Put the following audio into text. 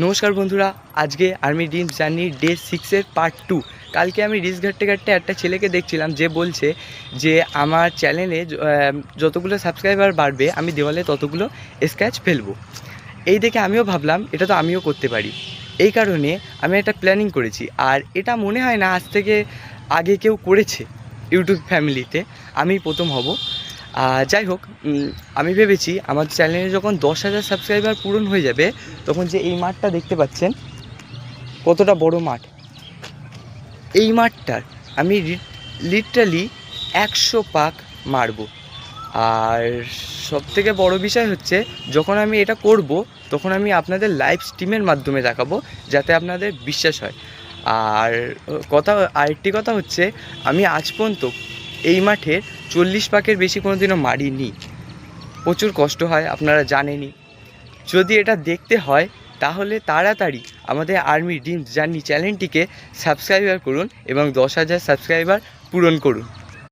নমস্কার বন্ধুরা, আজকে আর্মি ড্রিমস জার্নি ডে 6-এর পার্ট 2। কালকে আমি রিলস ঘাটতে ঘাটতে একটা ছেলেকে দেখছিলাম যে বলছে যে আমার চ্যানেলে যতগুলো সাবস্ক্রাইবার বাড়বে আমি দেওয়ালে ততগুলো স্ক্র্যাচ ফেলবো। এই দেখে আমিও ভাবলাম এটা তো আমিও করতে পারি। এই কারণে আমি একটা প্ল্যানিং করেছি, আর এটা মনে হয় না আজ থেকে আগে কেউ করেছে ইউটিউব ফ্যামিলিতে, আমি প্রথম হব। যাই হোক, আমি ভেবেছি আমার চ্যানেলে যখন 10,000 সাবস্ক্রাইবার পূরণ হয়ে যাবে তখন যে এই মাঠটা দেখতে পাচ্ছেন কতটা বড় মাঠ, এই মাঠটার আমি লিটারালি 100 পাক মারব। আর সবথেকে বড় বিষয় হচ্ছে যখন আমি এটা করব তখন আমি আপনাদের লাইভ স্ট্রিমের মাধ্যমে দেখাবো, যাতে আপনাদের বিশ্বাস হয়। আর আরেকটি কথা হচ্ছে, আমি আজ পর্যন্ত এই মাঠে 40 পাকের বেশি কোনো দিনও মারিনি। প্রচুর কষ্ট হয়, আপনারা জানেনই। যদি এটা দেখতে হয় তাহলে তাড়াতাড়ি আমাদের আর্মি ড্রিমস জার্নি চ্যানেলটিকে সাবস্ক্রাইবার করুন এবং 10,000 সাবস্ক্রাইবার পূরণ করুন।